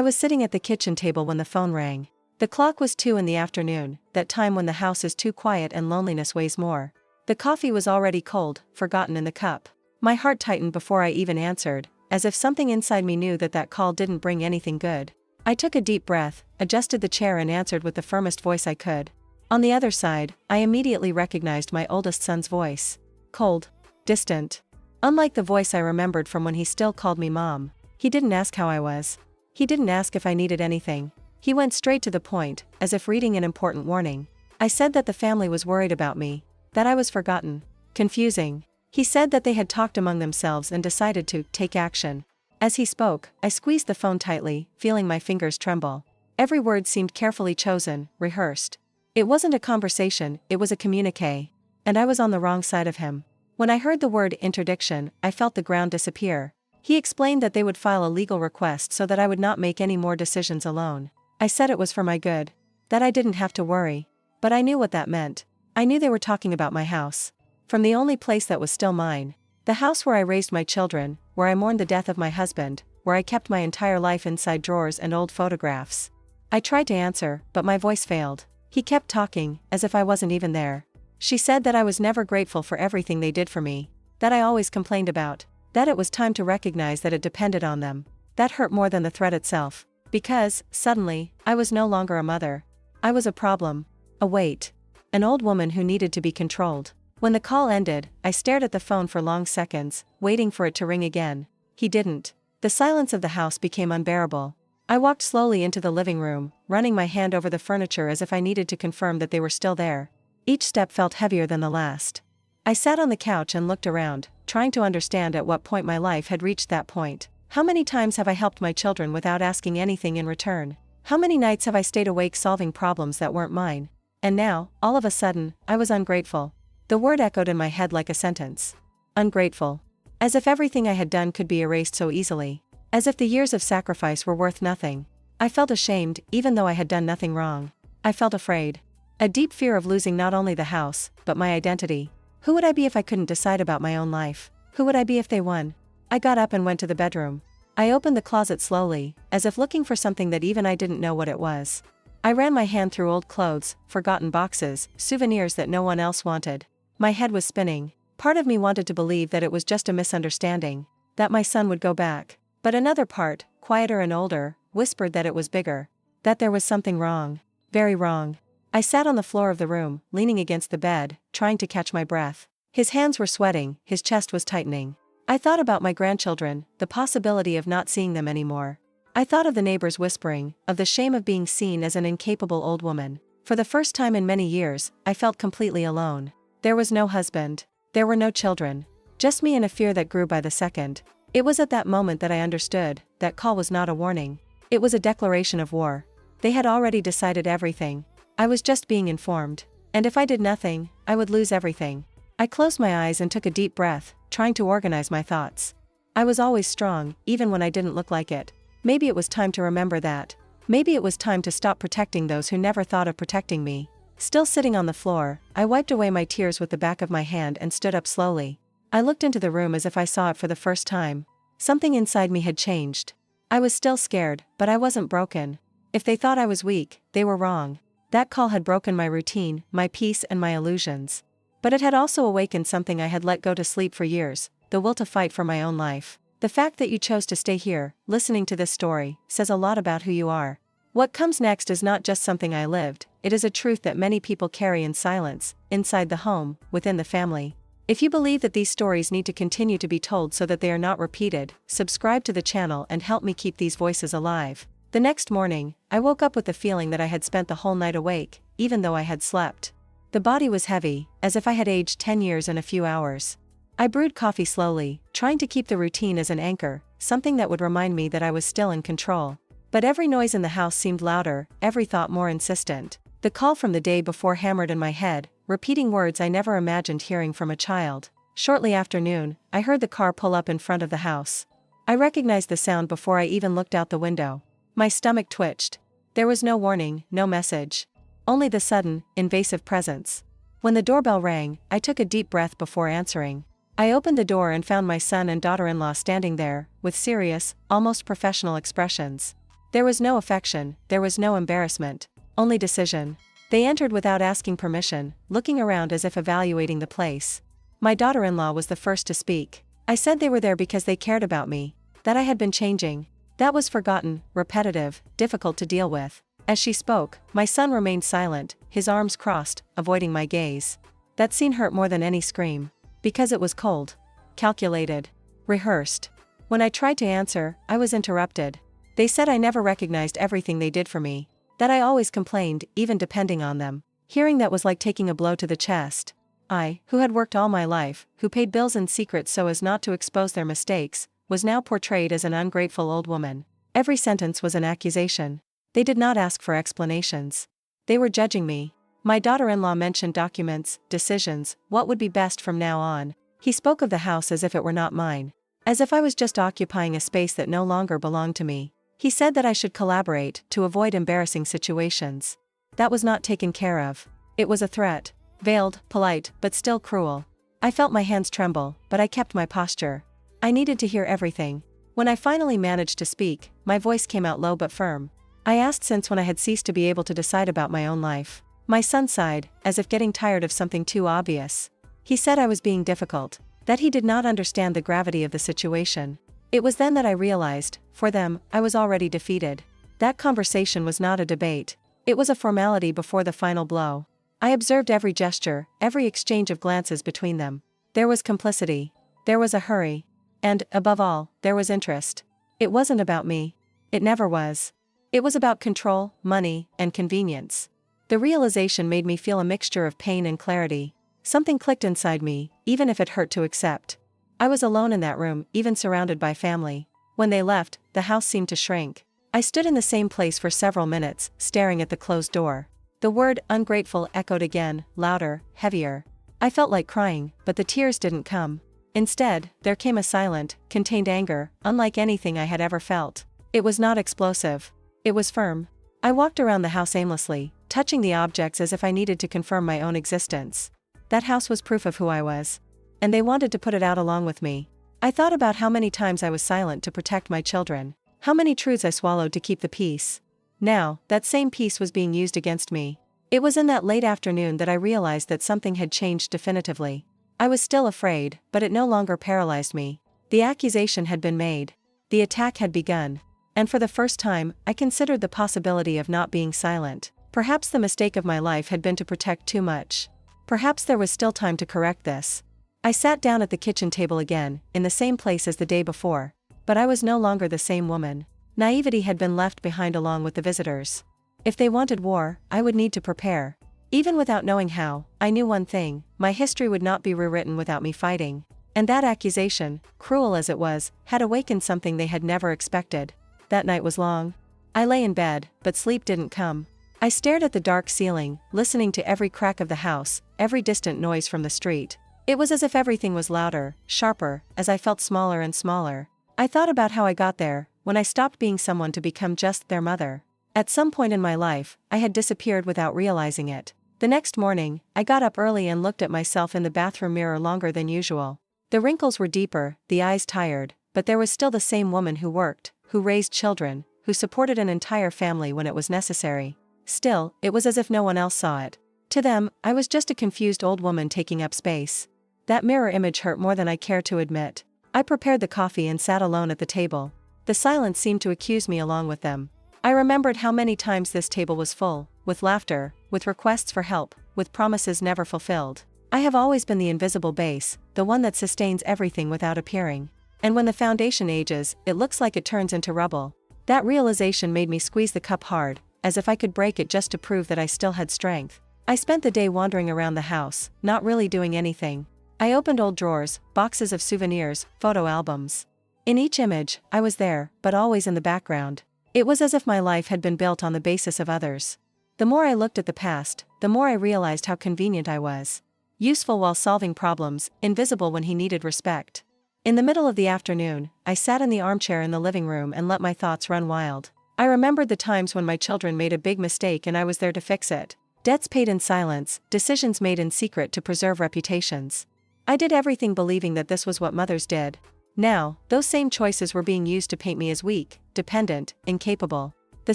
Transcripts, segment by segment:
I was sitting at the kitchen table when the phone rang. The clock was 2 in the afternoon, that time when the house is too quiet and loneliness weighs more. The coffee was already cold, forgotten in the cup. My heart tightened before I even answered, as if something inside me knew that call didn't bring anything good. I took a deep breath, adjusted the chair and answered with the firmest voice I could. On the other side, I immediately recognized my oldest son's voice. Cold. Distant. Unlike the voice I remembered from when he still called me Mom. He didn't ask how I was. He didn't ask if I needed anything. He went straight to the point, as if reading an important warning. I said that the family was worried about me, that I was forgotten. Confusing. He said that they had talked among themselves and decided to take action. As he spoke, I squeezed the phone tightly, feeling my fingers tremble. Every word seemed carefully chosen, rehearsed. It wasn't a conversation, it was a communiqué. And I was on the wrong side of him. When I heard the word interdiction, I felt the ground disappear. He explained that they would file a legal request so that I would not make any more decisions alone. I said it was for my good. That I didn't have to worry. But I knew what that meant. I knew they were talking about my house. From the only place that was still mine. The house where I raised my children, where I mourned the death of my husband, where I kept my entire life inside drawers and old photographs. I tried to answer, but my voice failed. He kept talking, as if I wasn't even there. She said that I was never grateful for everything they did for me. That I always complained about. That it was time to recognize that it depended on them. That hurt more than the threat itself. Because, suddenly, I was no longer a mother. I was a problem. A weight. An old woman who needed to be controlled. When the call ended, I stared at the phone for long seconds, waiting for it to ring again. He didn't. The silence of the house became unbearable. I walked slowly into the living room, running my hand over the furniture as if I needed to confirm that they were still there. Each step felt heavier than the last. I sat on the couch and looked around, trying to understand at what point my life had reached that point. How many times have I helped my children without asking anything in return? How many nights have I stayed awake solving problems that weren't mine? And now, all of a sudden, I was ungrateful. The word echoed in my head like a sentence. Ungrateful. As if everything I had done could be erased so easily. As if the years of sacrifice were worth nothing. I felt ashamed, even though I had done nothing wrong. I felt afraid. A deep fear of losing not only the house, but my identity. Who would I be if I couldn't decide about my own life? Who would I be if they won? I got up and went to the bedroom. I opened the closet slowly, as if looking for something that even I didn't know what it was. I ran my hand through old clothes, forgotten boxes, souvenirs that no one else wanted. My head was spinning. Part of me wanted to believe that it was just a misunderstanding, that my son would go back. But another part, quieter and older, whispered that it was bigger. That there was something wrong. Very wrong. I sat on the floor of the room, leaning against the bed, trying to catch my breath. His hands were sweating, his chest was tightening. I thought about my grandchildren, the possibility of not seeing them anymore. I thought of the neighbors whispering, of the shame of being seen as an incapable old woman. For the first time in many years, I felt completely alone. There was no husband. There were no children. Just me and a fear that grew by the second. It was at that moment that I understood, that call was not a warning. It was a declaration of war. They had already decided everything. I was just being informed. And if I did nothing, I would lose everything. I closed my eyes and took a deep breath, trying to organize my thoughts. I was always strong, even when I didn't look like it. Maybe it was time to remember that. Maybe it was time to stop protecting those who never thought of protecting me. Still sitting on the floor, I wiped away my tears with the back of my hand and stood up slowly. I looked into the room as if I saw it for the first time. Something inside me had changed. I was still scared, but I wasn't broken. If they thought I was weak, they were wrong. That call had broken my routine, my peace and my illusions. But it had also awakened something I had let go to sleep for years, the will to fight for my own life. The fact that you chose to stay here, listening to this story, says a lot about who you are. What comes next is not just something I lived, it is a truth that many people carry in silence, inside the home, within the family. If you believe that these stories need to continue to be told so that they are not repeated, subscribe to the channel and help me keep these voices alive. The next morning, I woke up with the feeling that I had spent the whole night awake, even though I had slept. The body was heavy, as if I had aged 10 years in a few hours. I brewed coffee slowly, trying to keep the routine as an anchor, something that would remind me that I was still in control. But every noise in the house seemed louder, every thought more insistent. The call from the day before hammered in my head, repeating words I never imagined hearing from a child. Shortly after noon, I heard the car pull up in front of the house. I recognized the sound before I even looked out the window. My stomach twitched. There was no warning, no message. Only the sudden, invasive presence. When the doorbell rang, I took a deep breath before answering. I opened the door and found my son and daughter-in-law standing there, with serious, almost professional expressions. There was no affection, there was no embarrassment, only decision. They entered without asking permission, looking around as if evaluating the place. My daughter-in-law was the first to speak. I said they were there because they cared about me, that I had been changing. That was forgotten, repetitive, difficult to deal with. As she spoke, my son remained silent, his arms crossed, avoiding my gaze. That scene hurt more than any scream. Because it was cold. Calculated. Rehearsed. When I tried to answer, I was interrupted. They said I never recognized everything they did for me. That I always complained, even depending on them. Hearing that was like taking a blow to the chest. I, who had worked all my life, who paid bills in secret so as not to expose their mistakes, was now portrayed as an ungrateful old woman. Every sentence was an accusation. They did not ask for explanations. They were judging me. My daughter-in-law mentioned documents, decisions, what would be best from now on. He spoke of the house as if it were not mine. As if I was just occupying a space that no longer belonged to me. He said that I should collaborate to avoid embarrassing situations. That was not taken care of. It was a threat. Veiled, polite, but still cruel. I felt my hands tremble, but I kept my posture. I needed to hear everything. When I finally managed to speak, my voice came out low but firm. I asked since when I had ceased to be able to decide about my own life. My son sighed, as if getting tired of something too obvious. He said I was being difficult, that he did not understand the gravity of the situation. It was then that I realized, for them, I was already defeated. That conversation was not a debate. It was a formality before the final blow. I observed every gesture, every exchange of glances between them. There was complicity. There was a hurry. And, above all, there was interest. It wasn't about me. It never was. It was about control, money, and convenience. The realization made me feel a mixture of pain and clarity. Something clicked inside me, even if it hurt to accept. I was alone in that room, even surrounded by family. When they left, the house seemed to shrink. I stood in the same place for several minutes, staring at the closed door. The word ungrateful echoed again, louder, heavier. I felt like crying, but the tears didn't come. Instead, there came a silent, contained anger, unlike anything I had ever felt. It was not explosive. It was firm. I walked around the house aimlessly, touching the objects as if I needed to confirm my own existence. That house was proof of who I was. And they wanted to put it out along with me. I thought about how many times I was silent to protect my children. How many truths I swallowed to keep the peace. Now, that same peace was being used against me. It was in that late afternoon that I realized that something had changed definitively. I was still afraid, but it no longer paralyzed me. The accusation had been made. The attack had begun. And for the first time, I considered the possibility of not being silent. Perhaps the mistake of my life had been to protect too much. Perhaps there was still time to correct this. I sat down at the kitchen table again, in the same place as the day before. But I was no longer the same woman. Naivety had been left behind along with the visitors. If they wanted war, I would need to prepare. Even without knowing how, I knew one thing: my history would not be rewritten without me fighting. And that accusation, cruel as it was, had awakened something they had never expected. That night was long. I lay in bed, but sleep didn't come. I stared at the dark ceiling, listening to every crack of the house, every distant noise from the street. It was as if everything was louder, sharper, as I felt smaller and smaller. I thought about how I got there, when I stopped being someone to become just their mother. At some point in my life, I had disappeared without realizing it. The next morning, I got up early and looked at myself in the bathroom mirror longer than usual. The wrinkles were deeper, the eyes tired, but there was still the same woman who worked, who raised children, who supported an entire family when it was necessary. Still, it was as if no one else saw it. To them, I was just a confused old woman taking up space. That mirror image hurt more than I cared to admit. I prepared the coffee and sat alone at the table. The silence seemed to accuse me along with them. I remembered how many times this table was full, with laughter, with requests for help, with promises never fulfilled. I have always been the invisible base, the one that sustains everything without appearing. And when the foundation ages, it looks like it turns into rubble. That realization made me squeeze the cup hard, as if I could break it just to prove that I still had strength. I spent the day wandering around the house, not really doing anything. I opened old drawers, boxes of souvenirs, photo albums. In each image, I was there, but always in the background. It was as if my life had been built on the basis of others. The more I looked at the past, the more I realized how convenient I was. Useful while solving problems, invisible when he needed respect. In the middle of the afternoon, I sat in the armchair in the living room and let my thoughts run wild. I remembered the times when my children made a big mistake and I was there to fix it. Debts paid in silence, decisions made in secret to preserve reputations. I did everything believing that this was what mothers did. Now, those same choices were being used to paint me as weak, dependent, incapable. The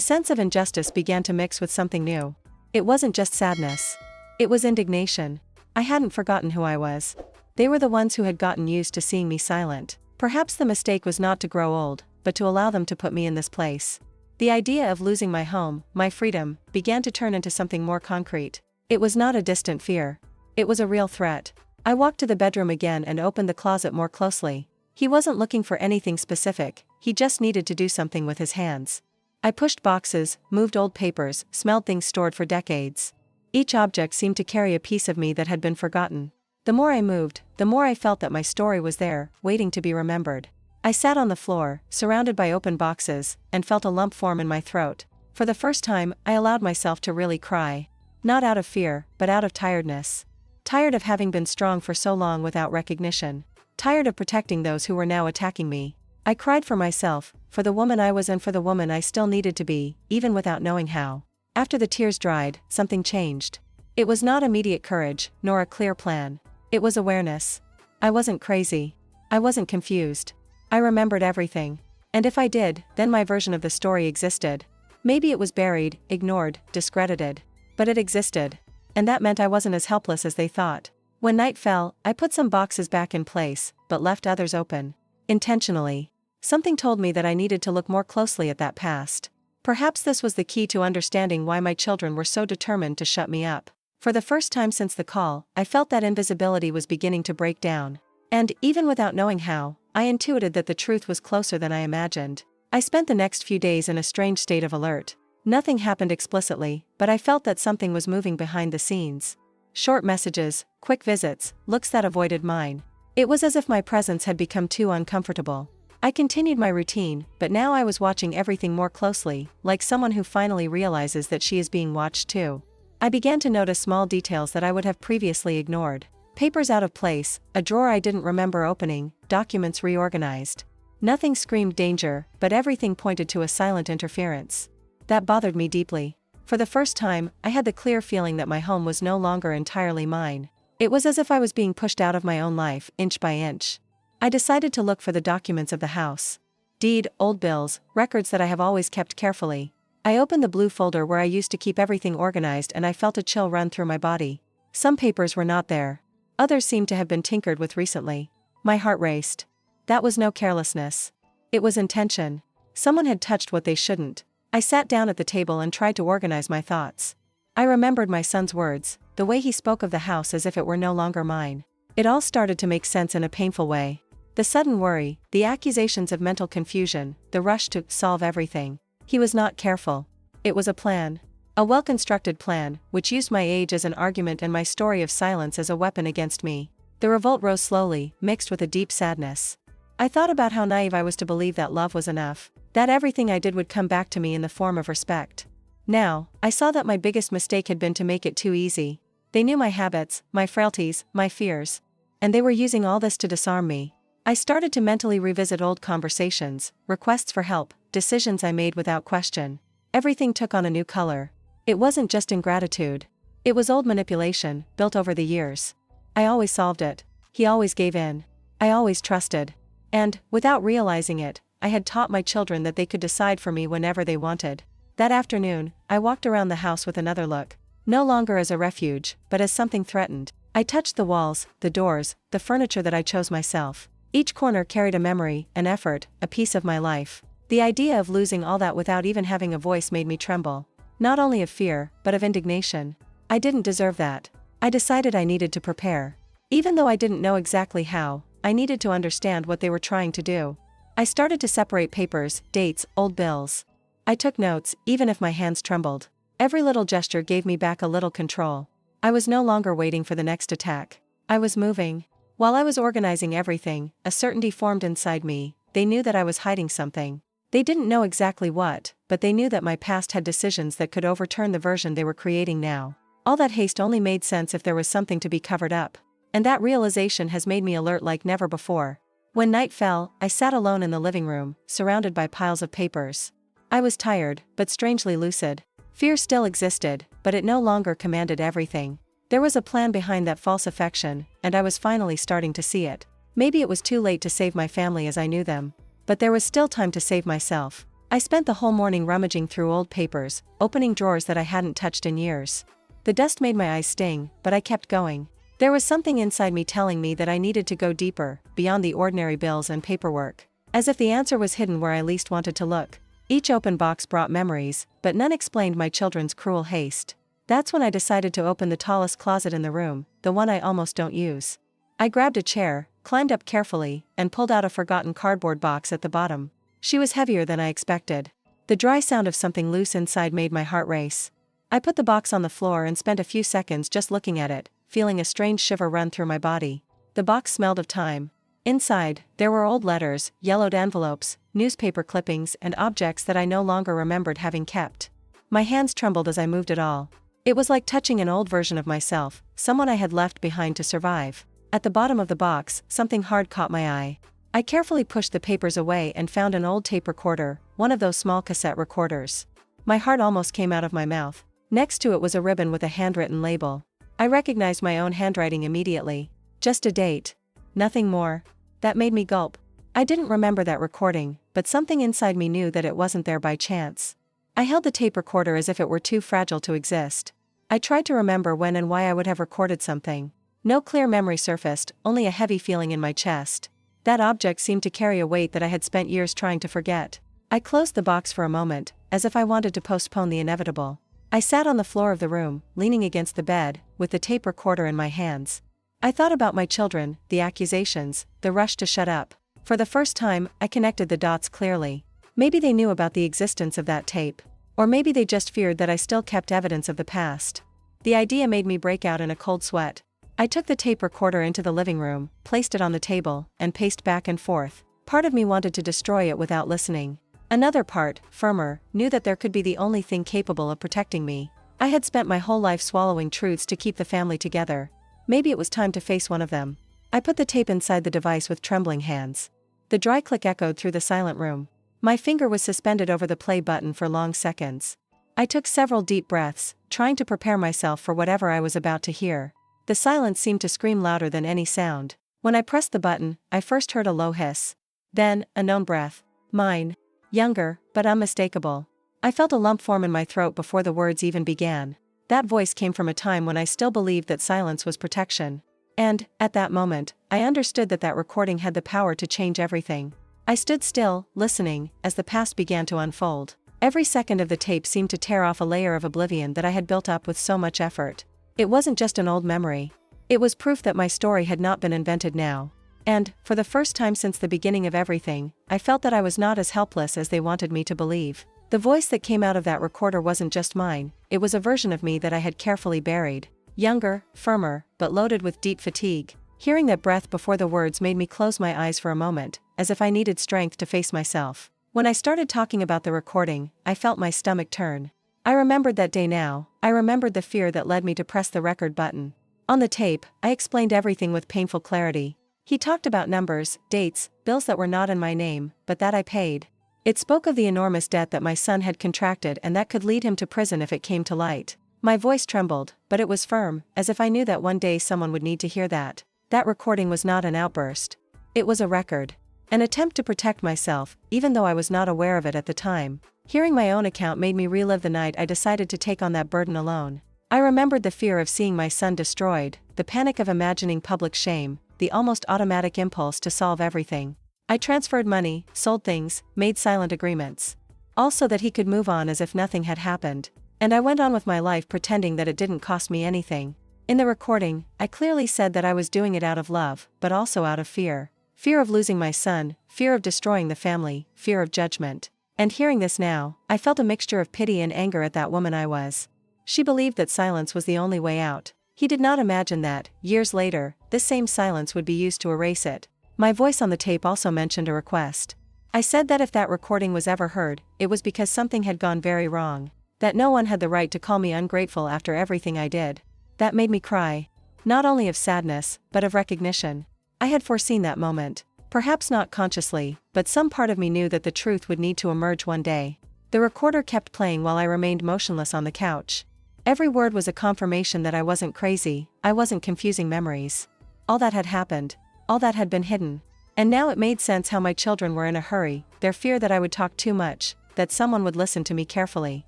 sense of injustice began to mix with something new. It wasn't just sadness. It was indignation. I hadn't forgotten who I was. They were the ones who had gotten used to seeing me silent. Perhaps the mistake was not to grow old, but to allow them to put me in this place. The idea of losing my home, my freedom, began to turn into something more concrete. It was not a distant fear. It was a real threat. I walked to the bedroom again and opened the closet more closely. He wasn't looking for anything specific, he just needed to do something with his hands. I pushed boxes, moved old papers, smelled things stored for decades. Each object seemed to carry a piece of me that had been forgotten. The more I moved, the more I felt that my story was there, waiting to be remembered. I sat on the floor, surrounded by open boxes, and felt a lump form in my throat. For the first time, I allowed myself to really cry. Not out of fear, but out of tiredness. Tired of having been strong for so long without recognition. Tired of protecting those who were now attacking me. I cried for myself, for the woman I was and for the woman I still needed to be, even without knowing how. After the tears dried, something changed. It was not immediate courage, nor a clear plan. It was awareness. I wasn't crazy. I wasn't confused. I remembered everything. And if I did, then my version of the story existed. Maybe it was buried, ignored, discredited. But it existed. And that meant I wasn't as helpless as they thought. When night fell, I put some boxes back in place, but left others open. Intentionally. Something told me that I needed to look more closely at that past. Perhaps this was the key to understanding why my children were so determined to shut me up. For the first time since the call, I felt that invisibility was beginning to break down. And, even without knowing how, I intuited that the truth was closer than I imagined. I spent the next few days in a strange state of alert. Nothing happened explicitly, but I felt that something was moving behind the scenes. Short messages, quick visits, looks that avoided mine. It was as if my presence had become too uncomfortable. I continued my routine, but now I was watching everything more closely, like someone who finally realizes that she is being watched too. I began to notice small details that I would have previously ignored. Papers out of place, a drawer I didn't remember opening, documents reorganized. Nothing screamed danger, but everything pointed to a silent interference. That bothered me deeply. For the first time, I had the clear feeling that my home was no longer entirely mine. It was as if I was being pushed out of my own life, inch by inch. I decided to look for the documents of the house. Deed, old bills, records that I have always kept carefully. I opened the blue folder where I used to keep everything organized and I felt a chill run through my body. Some papers were not there. Others seemed to have been tinkered with recently. My heart raced. That was no carelessness. It was intention. Someone had touched what they shouldn't. I sat down at the table and tried to organize my thoughts. I remembered my son's words, the way he spoke of the house as if it were no longer mine. It all started to make sense in a painful way. The sudden worry, the accusations of mental confusion, the rush to solve everything. He was not careful. It was a plan. A well-constructed plan, which used my age as an argument and my story of silence as a weapon against me. The revolt rose slowly, mixed with a deep sadness. I thought about how naive I was to believe that love was enough, that everything I did would come back to me in the form of respect. Now, I saw that my biggest mistake had been to make it too easy. They knew my habits, my frailties, my fears. And they were using all this to disarm me. I started to mentally revisit old conversations, requests for help, decisions I made without question. Everything took on a new color. It wasn't just ingratitude. It was old manipulation, built over the years. I always solved it. He always gave in. I always trusted. And, without realizing it, I had taught my children that they could decide for me whenever they wanted. That afternoon, I walked around the house with another look. No longer as a refuge, but as something threatened. I touched the walls, the doors, the furniture that I chose myself. Each corner carried a memory, an effort, a piece of my life. The idea of losing all that without even having a voice made me tremble. Not only of fear, but of indignation. I didn't deserve that. I decided I needed to prepare. Even though I didn't know exactly how, I needed to understand what they were trying to do. I started to separate papers, dates, old bills. I took notes, even if my hands trembled. Every little gesture gave me back a little control. I was no longer waiting for the next attack. I was moving. While I was organizing everything, a certainty formed inside me. They knew that I was hiding something. They didn't know exactly what, but they knew that my past had decisions that could overturn the version they were creating now. All that haste only made sense if there was something to be covered up. And that realization has made me alert like never before. When night fell, I sat alone in the living room, surrounded by piles of papers. I was tired, but strangely lucid. Fear still existed, but it no longer commanded everything. There was a plan behind that false affection, and I was finally starting to see it. Maybe it was too late to save my family as I knew them. But there was still time to save myself. I spent the whole morning rummaging through old papers, opening drawers that I hadn't touched in years. The dust made my eyes sting, but I kept going. There was something inside me telling me that I needed to go deeper, beyond the ordinary bills and paperwork. As if the answer was hidden where I least wanted to look. Each open box brought memories, but none explained my children's cruel haste. That's when I decided to open the tallest closet in the room, the one I almost don't use. I grabbed a chair, climbed up carefully, and pulled out a forgotten cardboard box at the bottom. She was heavier than I expected. The dry sound of something loose inside made my heart race. I put the box on the floor and spent a few seconds just looking at it, feeling a strange shiver run through my body. The box smelled of time. Inside, there were old letters, yellowed envelopes, newspaper clippings, and objects that I no longer remembered having kept. My hands trembled as I moved it all. It was like touching an old version of myself, someone I had left behind to survive. At the bottom of the box, something hard caught my eye. I carefully pushed the papers away and found an old tape recorder, one of those small cassette recorders. My heart almost came out of my mouth. Next to it was a ribbon with a handwritten label. I recognized my own handwriting immediately. Just a date. Nothing more. That made me gulp. I didn't remember that recording, but something inside me knew that it wasn't there by chance. I held the tape recorder as if it were too fragile to exist. I tried to remember when and why I would have recorded something. No clear memory surfaced, only a heavy feeling in my chest. That object seemed to carry a weight that I had spent years trying to forget. I closed the box for a moment, as if I wanted to postpone the inevitable. I sat on the floor of the room, leaning against the bed, with the tape recorder in my hands. I thought about my children, the accusations, the rush to shut up. For the first time, I connected the dots clearly. Maybe they knew about the existence of that tape. Or maybe they just feared that I still kept evidence of the past. The idea made me break out in a cold sweat. I took the tape recorder into the living room, placed it on the table, and paced back and forth. Part of me wanted to destroy it without listening. Another part, firmer, knew that there could be the only thing capable of protecting me. I had spent my whole life swallowing truths to keep the family together. Maybe it was time to face one of them. I put the tape inside the device with trembling hands. The dry click echoed through the silent room. My finger was suspended over the play button for long seconds. I took several deep breaths, trying to prepare myself for whatever I was about to hear. The silence seemed to scream louder than any sound. When I pressed the button, I first heard a low hiss. Then, a known breath. Mine. Younger, but unmistakable. I felt a lump form in my throat before the words even began. That voice came from a time when I still believed that silence was protection. And, at that moment, I understood that that recording had the power to change everything. I stood still, listening, as the past began to unfold. Every second of the tape seemed to tear off a layer of oblivion that I had built up with so much effort. It wasn't just an old memory. It was proof that my story had not been invented now. And, for the first time since the beginning of everything, I felt that I was not as helpless as they wanted me to believe. The voice that came out of that recorder wasn't just mine, it was a version of me that I had carefully buried. Younger, firmer, but loaded with deep fatigue. Hearing that breath before the words made me close my eyes for a moment, as if I needed strength to face myself. When I started talking about the recording, I felt my stomach turn. I remembered that day now. I remembered the fear that led me to press the record button. On the tape, I explained everything with painful clarity. He talked about numbers, dates, bills that were not in my name, but that I paid. It spoke of the enormous debt that my son had contracted and that could lead him to prison if it came to light. My voice trembled, but it was firm, as if I knew that one day someone would need to hear that. That recording was not an outburst. It was a record. An attempt to protect myself, even though I was not aware of it at the time. Hearing my own account made me relive the night I decided to take on that burden alone. I remembered the fear of seeing my son destroyed, the panic of imagining public shame, the almost automatic impulse to solve everything. I transferred money, sold things, made silent agreements. Also that he could move on as if nothing had happened. And I went on with my life pretending that it didn't cost me anything. In the recording, I clearly said that I was doing it out of love, but also out of fear. Fear of losing my son, fear of destroying the family, fear of judgment. And hearing this now, I felt a mixture of pity and anger at that woman I was. She believed that silence was the only way out. He did not imagine that, years later, this same silence would be used to erase it. My voice on the tape also mentioned a request. I said that if that recording was ever heard, it was because something had gone very wrong. That no one had the right to call me ungrateful after everything I did. That made me cry. Not only of sadness, but of recognition. I had foreseen that moment. Perhaps not consciously, but some part of me knew that the truth would need to emerge one day. The recorder kept playing while I remained motionless on the couch. Every word was a confirmation that I wasn't crazy, I wasn't confusing memories. All that had happened. All that had been hidden. And now it made sense how my children were in a hurry, their fear that I would talk too much, that someone would listen to me carefully.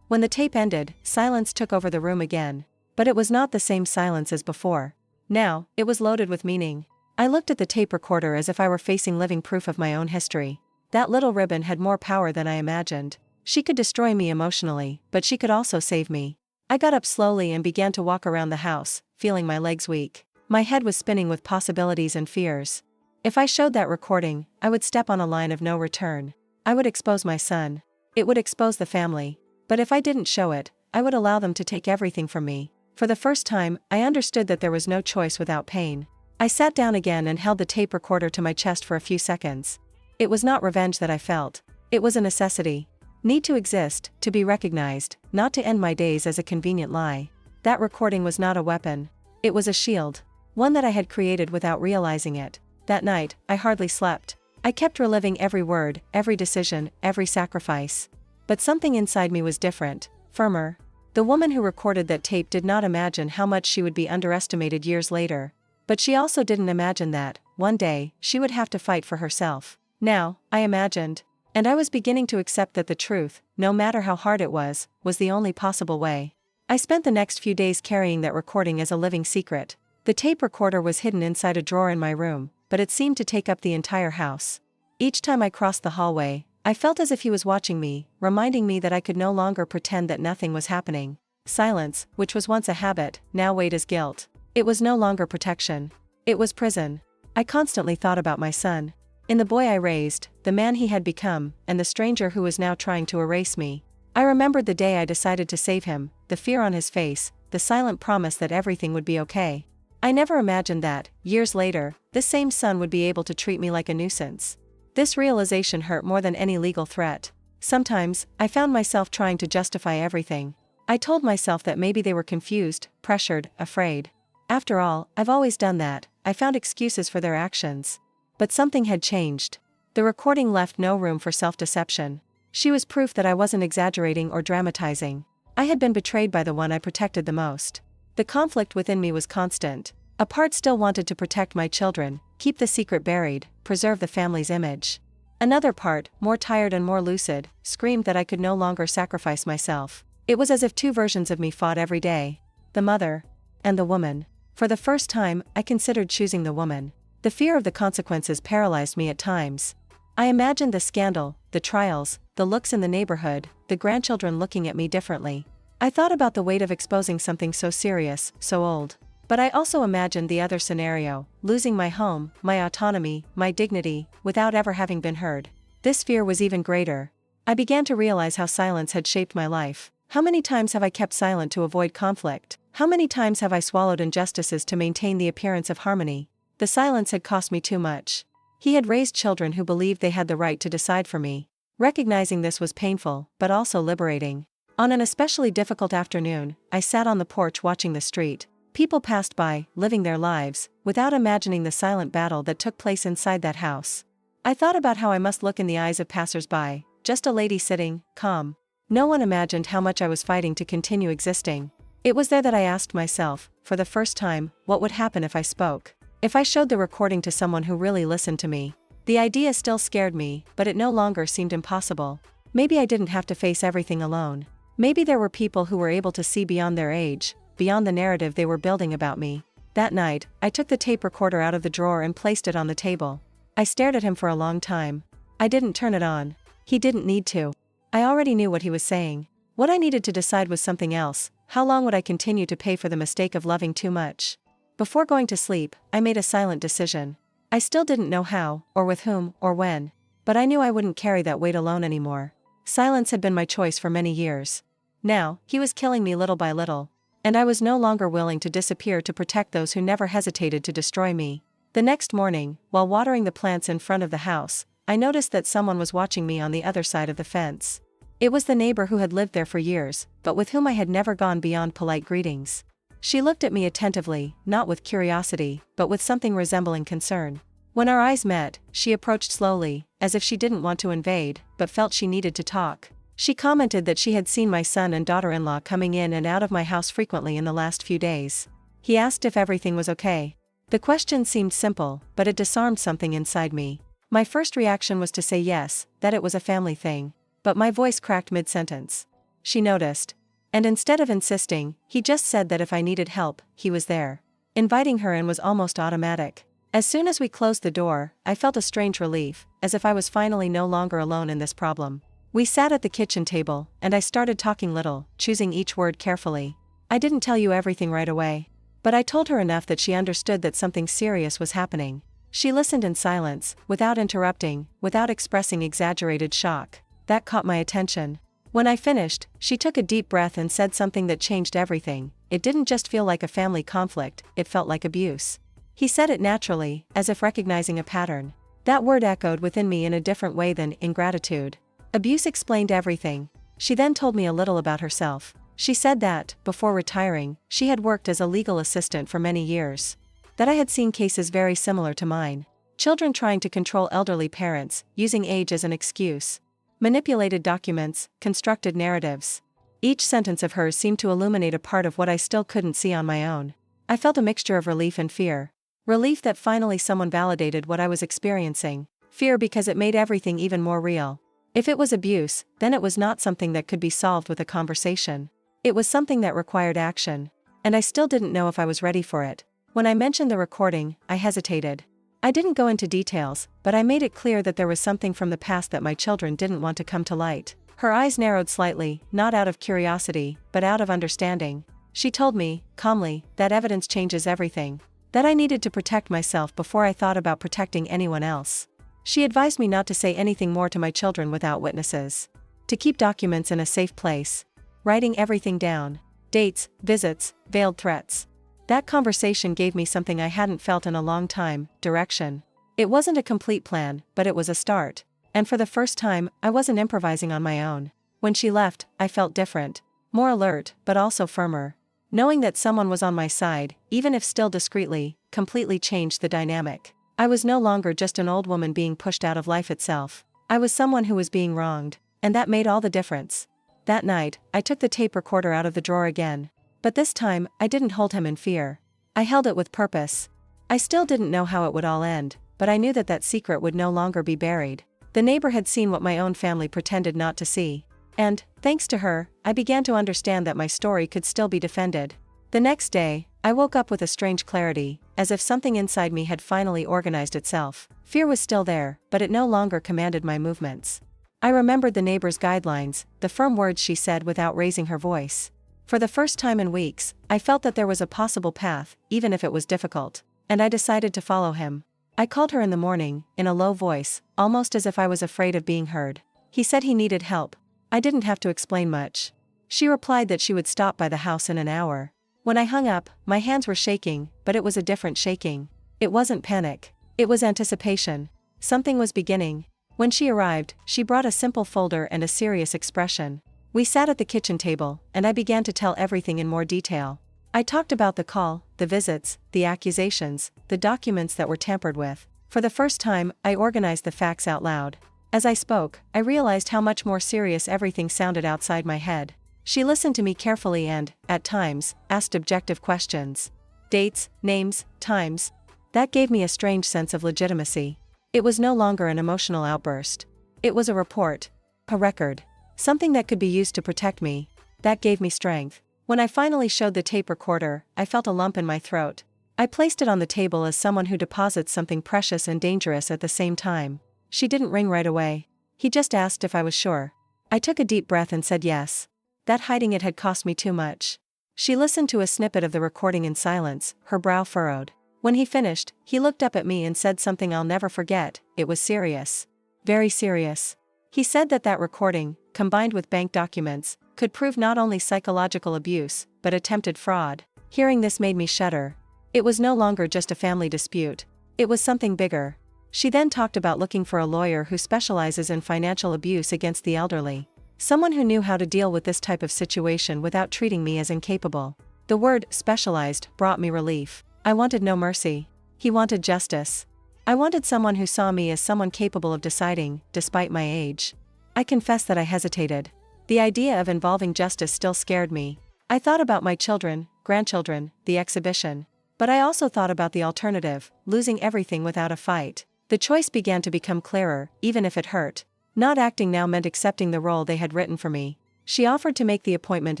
When the tape ended, silence took over the room again. But it was not the same silence as before. Now, it was loaded with meaning. I looked at the tape recorder as if I were facing living proof of my own history. That little ribbon had more power than I imagined. She could destroy me emotionally, but she could also save me. I got up slowly and began to walk around the house, feeling my legs weak. My head was spinning with possibilities and fears. If I showed that recording, I would step on a line of no return. I would expose my son. It would expose the family. But if I didn't show it, I would allow them to take everything from me. For the first time, I understood that there was no choice without pain. I sat down again and held the tape recorder to my chest for a few seconds. It was not revenge that I felt. It was a necessity. Need to exist, to be recognized, not to end my days as a convenient lie. That recording was not a weapon. It was a shield. One that I had created without realizing it. That night, I hardly slept. I kept reliving every word, every decision, every sacrifice. But something inside me was different, firmer. The woman who recorded that tape did not imagine how much she would be underestimated years later. But she also didn't imagine that, one day, she would have to fight for herself. Now, I imagined. And I was beginning to accept that the truth, no matter how hard it was the only possible way. I spent the next few days carrying that recording as a living secret. The tape recorder was hidden inside a drawer in my room, but it seemed to take up the entire house. Each time I crossed the hallway, I felt as if he was watching me, reminding me that I could no longer pretend that nothing was happening. Silence, which was once a habit, now weighed as guilt. It was no longer protection. It was prison. I constantly thought about my son. In the boy I raised, the man he had become, and the stranger who was now trying to erase me. I remembered the day I decided to save him, the fear on his face, the silent promise that everything would be okay. I never imagined that, years later, this same son would be able to treat me like a nuisance. This realization hurt more than any legal threat. Sometimes, I found myself trying to justify everything. I told myself that maybe they were confused, pressured, afraid. After all, I've always done that. I found excuses for their actions. But something had changed. The recording left no room for self-deception. She was proof that I wasn't exaggerating or dramatizing. I had been betrayed by the one I protected the most. The conflict within me was constant. A part still wanted to protect my children, keep the secret buried, preserve the family's image. Another part, more tired and more lucid, screamed that I could no longer sacrifice myself. It was as if two versions of me fought every day. The mother. And the woman. For the first time, I considered choosing the woman. The fear of the consequences paralyzed me at times. I imagined the scandal, the trials, the looks in the neighborhood, the grandchildren looking at me differently. I thought about the weight of exposing something so serious, so old. But I also imagined the other scenario, losing my home, my autonomy, my dignity, without ever having been heard. This fear was even greater. I began to realize how silence had shaped my life. How many times have I kept silent to avoid conflict? How many times have I swallowed injustices to maintain the appearance of harmony? The silence had cost me too much. He had raised children who believed they had the right to decide for me. Recognizing this was painful, but also liberating. On an especially difficult afternoon, I sat on the porch watching the street. People passed by, living their lives, without imagining the silent battle that took place inside that house. I thought about how I must look in the eyes of passers-by, just a lady sitting, calm. No one imagined how much I was fighting to continue existing. It was there that I asked myself, for the first time, what would happen if I spoke? If I showed the recording to someone who really listened to me? The idea still scared me, but it no longer seemed impossible. Maybe I didn't have to face everything alone. Maybe there were people who were able to see beyond their age, beyond the narrative they were building about me. That night, I took the tape recorder out of the drawer and placed it on the table. I stared at him for a long time. I didn't turn it on. He didn't need to. I already knew what he was saying. What I needed to decide was something else. How long would I continue to pay for the mistake of loving too much? Before going to sleep, I made a silent decision. I still didn't know how, or with whom, or when. But I knew I wouldn't carry that weight alone anymore. Silence had been my choice for many years. Now, he was killing me little by little. And I was no longer willing to disappear to protect those who never hesitated to destroy me. The next morning, while watering the plants in front of the house, I noticed that someone was watching me on the other side of the fence. It was the neighbor who had lived there for years, but with whom I had never gone beyond polite greetings. She looked at me attentively, not with curiosity, but with something resembling concern. When our eyes met, she approached slowly, as if she didn't want to invade, but felt she needed to talk. She commented that she had seen my son and daughter-in-law coming in and out of my house frequently in the last few days. He asked if everything was okay. The question seemed simple, but it disarmed something inside me. My first reaction was to say yes, that it was a family thing. but my voice cracked mid-sentence. She noticed. And instead of insisting, he just said that if I needed help, he was there. Inviting her in was almost automatic. As soon as we closed the door, I felt a strange relief, as if I was finally no longer alone in this problem. We sat at the kitchen table, and I started talking little, choosing each word carefully. I didn't tell you everything right away. But I told her enough that she understood that something serious was happening. She listened in silence, without interrupting, without expressing exaggerated shock. That caught my attention. When I finished, she took a deep breath and said something that changed everything. It didn't just feel like a family conflict, it felt like abuse. He said it naturally, as if recognizing a pattern. That word echoed within me in a different way than ingratitude. Abuse explained everything. She then told me a little about herself. She said that, before retiring, she had worked as a legal assistant for many years. That I had seen cases very similar to mine. Children trying to control elderly parents, using age as an excuse. Manipulated documents, constructed narratives. Each sentence of hers seemed to illuminate a part of what I still couldn't see on my own. I felt a mixture of relief and fear. Relief that finally someone validated what I was experiencing. Fear because it made everything even more real. If it was abuse, then it was not something that could be solved with a conversation. It was something that required action. And I still didn't know if I was ready for it. When I mentioned the recording, I hesitated. I didn't go into details, but I made it clear that there was something from the past that my children didn't want to come to light. Her eyes narrowed slightly, not out of curiosity, but out of understanding. She told me, calmly, that evidence changes everything. That I needed to protect myself before I thought about protecting anyone else. She advised me not to say anything more to my children without witnesses. To keep documents in a safe place. Writing everything down. Dates, visits, veiled threats. That conversation gave me something I hadn't felt in a long time, direction. It wasn't a complete plan, but it was a start. And for the first time, I wasn't improvising on my own. When she left, I felt different. More alert, but also firmer. Knowing that someone was on my side, even if still discreetly, completely changed the dynamic. I was no longer just an old woman being pushed out of life itself. I was someone who was being wronged, and that made all the difference. That night, I took the tape recorder out of the drawer again. But this time, I didn't hold him in fear. I held it with purpose. I still didn't know how it would all end, but I knew that that secret would no longer be buried. The neighbor had seen what my own family pretended not to see. And, thanks to her, I began to understand that my story could still be defended. The next day, I woke up with a strange clarity, as if something inside me had finally organized itself. Fear was still there, but it no longer commanded my movements. I remembered the neighbor's guidelines, the firm words she said without raising her voice. For the first time in weeks, I felt that there was a possible path, even if it was difficult. And I decided to follow him. I called her in the morning, in a low voice, almost as if I was afraid of being heard. He said he needed help. I didn't have to explain much. She replied that she would stop by the house in an hour. When I hung up, my hands were shaking, but it was a different shaking. It wasn't panic. It was anticipation. Something was beginning. When she arrived, she brought a simple folder and a serious expression. We sat at the kitchen table, and I began to tell everything in more detail. I talked about the call, the visits, the accusations, the documents that were tampered with. For the first time, I organized the facts out loud. As I spoke, I realized how much more serious everything sounded outside my head. She listened to me carefully and, at times, asked objective questions. Dates, names, times. That gave me a strange sense of legitimacy. It was no longer an emotional outburst. It was a report. A record. Something that could be used to protect me. That gave me strength. When I finally showed the tape recorder, I felt a lump in my throat. I placed it on the table as someone who deposits something precious and dangerous at the same time. She didn't ring right away. He just asked if I was sure. I took a deep breath and said yes. That hiding it had cost me too much. She listened to a snippet of the recording in silence, her brow furrowed. When he finished, he looked up at me and said something I'll never forget. It was serious. Very serious. He said that recording, combined with bank documents, could prove not only psychological abuse, but attempted fraud. Hearing this made me shudder. It was no longer just a family dispute. It was something bigger. She then talked about looking for a lawyer who specializes in financial abuse against the elderly. Someone who knew how to deal with this type of situation without treating me as incapable. The word specialized brought me relief. I wanted no mercy. He wanted justice. I wanted someone who saw me as someone capable of deciding, despite my age. I confess that I hesitated. The idea of involving justice still scared me. I thought about my children, grandchildren, the exhibition. But I also thought about the alternative, losing everything without a fight. The choice began to become clearer, even if it hurt. Not acting now meant accepting the role they had written for me. She offered to make the appointment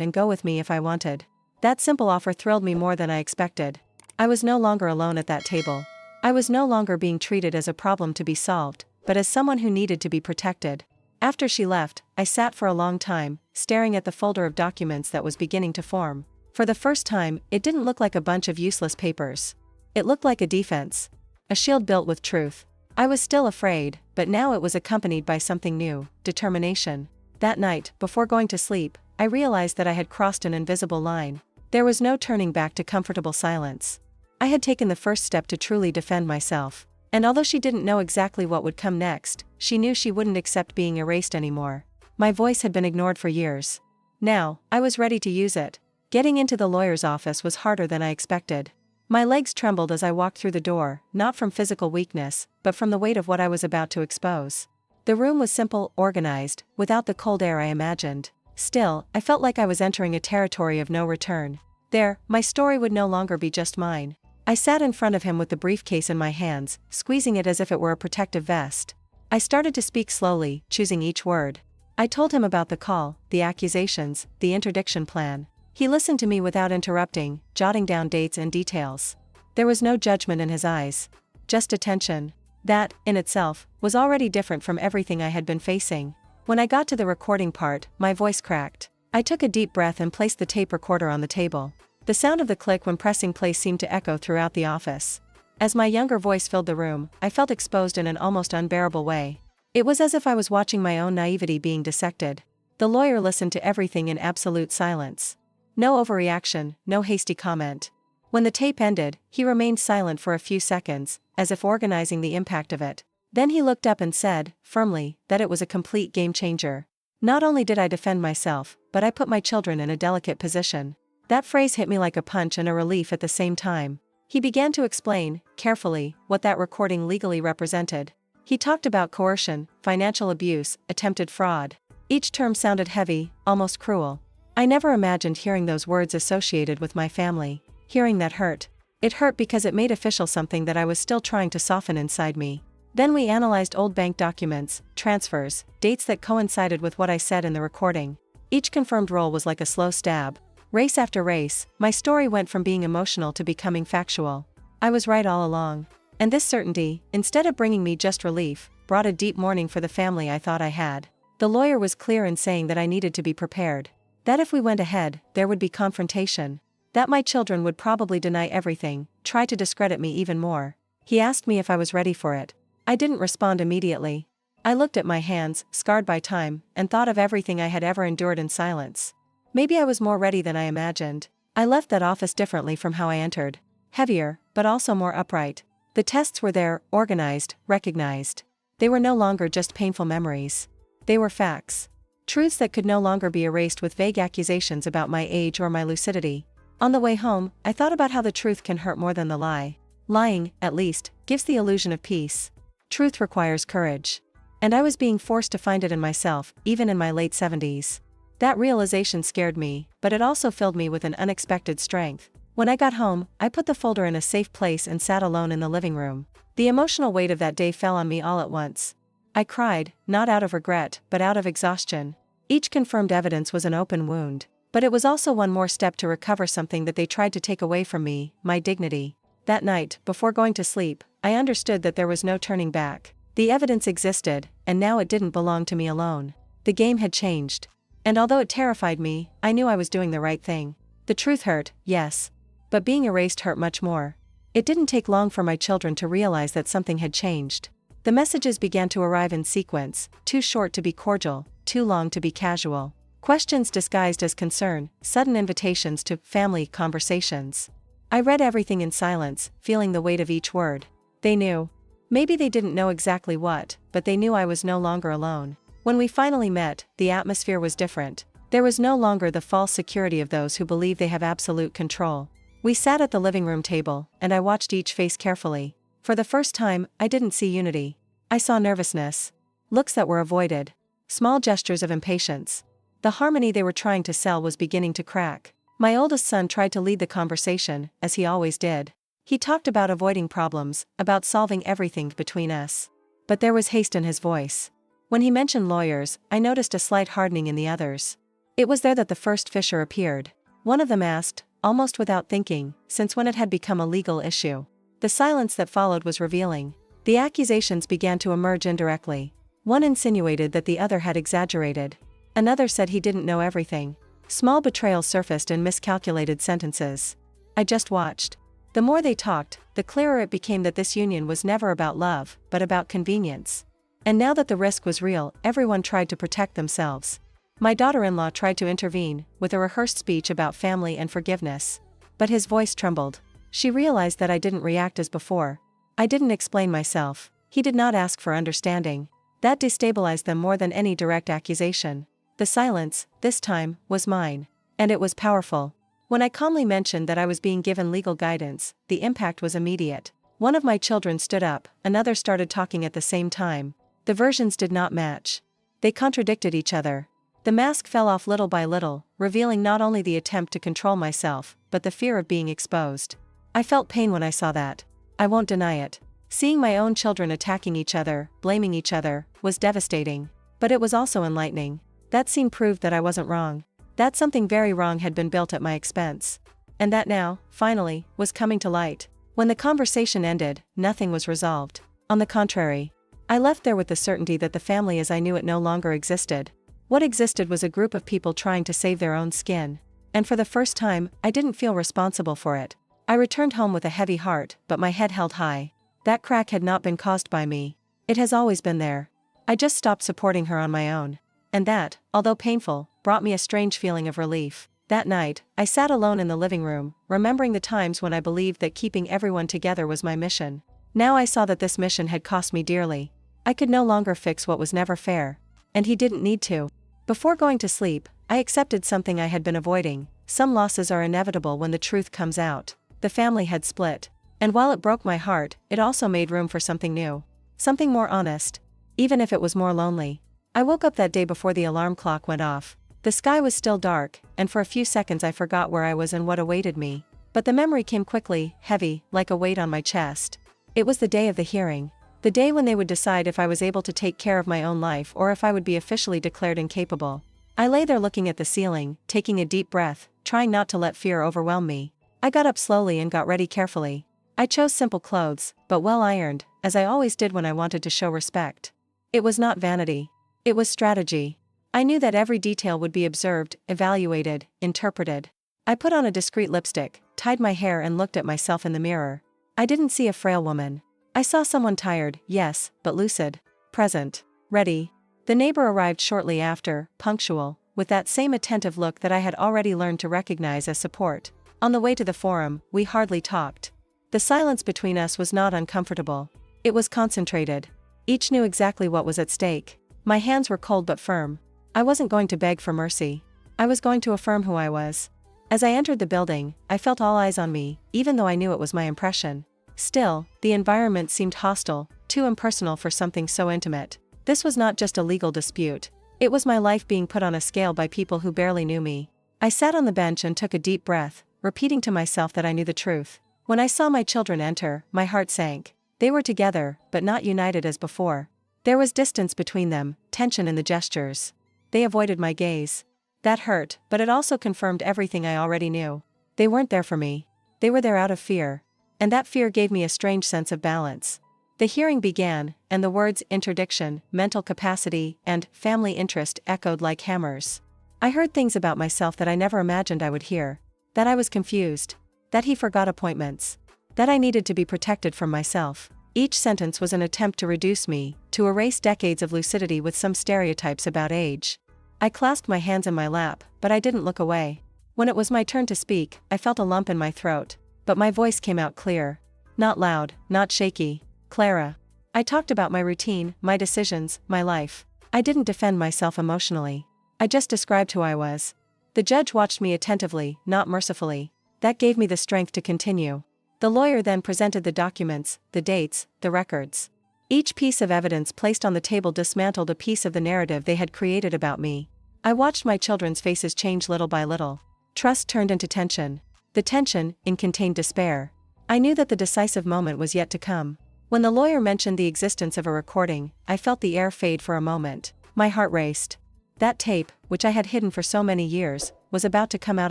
and go with me if I wanted. That simple offer thrilled me more than I expected. I was no longer alone at that table. I was no longer being treated as a problem to be solved, but as someone who needed to be protected. After she left, I sat for a long time, staring at the folder of documents that was beginning to form. For the first time, it didn't look like a bunch of useless papers. It looked like a defense. A shield built with truth. I was still afraid, but now it was accompanied by something new, determination. That night, before going to sleep, I realized that I had crossed an invisible line. There was no turning back to comfortable silence. I had taken the first step to truly defend myself. And although she didn't know exactly what would come next, she knew she wouldn't accept being erased anymore. My voice had been ignored for years. Now, I was ready to use it. Getting into the lawyer's office was harder than I expected. My legs trembled as I walked through the door, not from physical weakness, but from the weight of what I was about to expose. The room was simple, organized, without the cold air I imagined. Still, I felt like I was entering a territory of no return. There, my story would no longer be just mine. I sat in front of him with the briefcase in my hands, squeezing it as if it were a protective vest. I started to speak slowly, choosing each word. I told him about the call, the accusations, the interdiction plan. He listened to me without interrupting, jotting down dates and details. There was no judgment in his eyes. Just attention. That, in itself, was already different from everything I had been facing. When I got to the recording part, my voice cracked. I took a deep breath and placed the tape recorder on the table. The sound of the click when pressing play seemed to echo throughout the office. As my younger voice filled the room, I felt exposed in an almost unbearable way. It was as if I was watching my own naivety being dissected. The lawyer listened to everything in absolute silence. No overreaction, no hasty comment. When the tape ended, he remained silent for a few seconds, as if organizing the impact of it. Then he looked up and said, firmly, that it was a complete game changer. Not only did I defend myself, but I put my children in a delicate position. That phrase hit me like a punch and a relief at the same time. He began to explain, carefully, what that recording legally represented. He talked about coercion, financial abuse, attempted fraud. Each term sounded heavy, almost cruel. I never imagined hearing those words associated with my family. Hearing that hurt. It hurt because it made official something that I was still trying to soften inside me. Then we analyzed old bank documents, transfers, dates that coincided with what I said in the recording. Each confirmed role was like a slow stab. Race after race, my story went from being emotional to becoming factual. I was right all along. And this certainty, instead of bringing me just relief, brought a deep mourning for the family I thought I had. The lawyer was clear in saying that I needed to be prepared. That if we went ahead, there would be confrontation. That my children would probably deny everything, try to discredit me even more. He asked me if I was ready for it. I didn't respond immediately. I looked at my hands, scarred by time, and thought of everything I had ever endured in silence. Maybe I was more ready than I imagined. I left that office differently from how I entered. Heavier, but also more upright. The tests were there, organized, recognized. They were no longer just painful memories. They were facts. Truths that could no longer be erased with vague accusations about my age or my lucidity. On the way home, I thought about how the truth can hurt more than the lie. Lying, at least, gives the illusion of peace. Truth requires courage. And I was being forced to find it in myself, even in my late 70s. That realization scared me, but it also filled me with an unexpected strength. When I got home, I put the folder in a safe place and sat alone in the living room. The emotional weight of that day fell on me all at once. I cried, not out of regret, but out of exhaustion. Each confirmed evidence was an open wound, but it was also one more step to recover something that they tried to take away from me, my dignity. That night, before going to sleep, I understood that there was no turning back. The evidence existed, and now it didn't belong to me alone. The game had changed. And although it terrified me, I knew I was doing the right thing. The truth hurt, yes. But being erased hurt much more. It didn't take long for my children to realize that something had changed. The messages began to arrive in sequence, too short to be cordial, too long to be casual. Questions disguised as concern, sudden invitations to family conversations. I read everything in silence, feeling the weight of each word. They knew. Maybe they didn't know exactly what, but they knew I was no longer alone. When we finally met, the atmosphere was different. There was no longer the false security of those who believe they have absolute control. We sat at the living room table, and I watched each face carefully. For the first time, I didn't see unity. I saw nervousness. Looks that were avoided. Small gestures of impatience. The harmony they were trying to sell was beginning to crack. My oldest son tried to lead the conversation, as he always did. He talked about avoiding problems, about solving everything between us. But there was haste in his voice. When he mentioned lawyers, I noticed a slight hardening in the others. It was there that the first fissure appeared. One of them asked, almost without thinking, since when it had become a legal issue. The silence that followed was revealing. The accusations began to emerge indirectly. One insinuated that the other had exaggerated. Another said he didn't know everything. Small betrayals surfaced in miscalculated sentences. I just watched. The more they talked, the clearer it became that this union was never about love, but about convenience. And now that the risk was real, everyone tried to protect themselves. My daughter-in-law tried to intervene, with a rehearsed speech about family and forgiveness. But his voice trembled. She realized that I didn't react as before. I didn't explain myself. He did not ask for understanding. That destabilized them more than any direct accusation. The silence, this time, was mine. And it was powerful. When I calmly mentioned that I was being given legal guidance, the impact was immediate. One of my children stood up, another started talking at the same time. The versions did not match. They contradicted each other. The mask fell off little by little, revealing not only the attempt to control myself, but the fear of being exposed. I felt pain when I saw that. I won't deny it. Seeing my own children attacking each other, blaming each other, was devastating. But it was also enlightening. That scene proved that I wasn't wrong. That something very wrong had been built at my expense. And that now, finally, was coming to light. When the conversation ended, nothing was resolved. On the contrary, I left there with the certainty that the family as I knew it no longer existed. What existed was a group of people trying to save their own skin. And for the first time, I didn't feel responsible for it. I returned home with a heavy heart, but my head held high. That crack had not been caused by me. It has always been there. I just stopped supporting her on my own. And that, although painful, brought me a strange feeling of relief. That night, I sat alone in the living room, remembering the times when I believed that keeping everyone together was my mission. Now I saw that this mission had cost me dearly. I could no longer fix what was never fair. And he didn't need to. Before going to sleep, I accepted something I had been avoiding. Some losses are inevitable when the truth comes out. The family had split. And while it broke my heart, it also made room for something new. Something more honest. Even if it was more lonely. I woke up that day before the alarm clock went off. The sky was still dark, and for a few seconds I forgot where I was and what awaited me. But the memory came quickly, heavy, like a weight on my chest. It was the day of the hearing. The day when they would decide if I was able to take care of my own life or if I would be officially declared incapable. I lay there looking at the ceiling, taking a deep breath, trying not to let fear overwhelm me. I got up slowly and got ready carefully. I chose simple clothes, but well ironed, as I always did when I wanted to show respect. It was not vanity. It was strategy. I knew that every detail would be observed, evaluated, interpreted. I put on a discreet lipstick, tied my hair and looked at myself in the mirror. I didn't see a frail woman. I saw someone tired, yes, but lucid. Present. Ready. The neighbor arrived shortly after, punctual, with that same attentive look that I had already learned to recognize as support. On the way to the forum, we hardly talked. The silence between us was not uncomfortable. It was concentrated. Each knew exactly what was at stake. My hands were cold but firm. I wasn't going to beg for mercy. I was going to affirm who I was. As I entered the building, I felt all eyes on me, even though I knew it was my impression. Still, the environment seemed hostile, too impersonal for something so intimate. This was not just a legal dispute. It was my life being put on a scale by people who barely knew me. I sat on the bench and took a deep breath, repeating to myself that I knew the truth. When I saw my children enter, my heart sank. They were together, but not united as before. There was distance between them, tension in the gestures. They avoided my gaze. That hurt, but it also confirmed everything I already knew. They weren't there for me. They were there out of fear. And that fear gave me a strange sense of balance. The hearing began, and the words interdiction, mental capacity, and family interest echoed like hammers. I heard things about myself that I never imagined I would hear. That I was confused. That he forgot appointments. That I needed to be protected from myself. Each sentence was an attempt to reduce me, to erase decades of lucidity with some stereotypes about age. I clasped my hands in my lap, but I didn't look away. When it was my turn to speak, I felt a lump in my throat. But my voice came out clear. Not loud, not shaky. Clara. I talked about my routine, my decisions, my life. I didn't defend myself emotionally. I just described who I was. The judge watched me attentively, not mercifully. That gave me the strength to continue. The lawyer then presented the documents, the dates, the records. Each piece of evidence placed on the table dismantled a piece of the narrative they had created about me. I watched my children's faces change little by little. Trust turned into tension. The tension, in contained despair. I knew that the decisive moment was yet to come. When the lawyer mentioned the existence of a recording, I felt the air fade for a moment. My heart raced. That tape, which I had hidden for so many years, was about to come out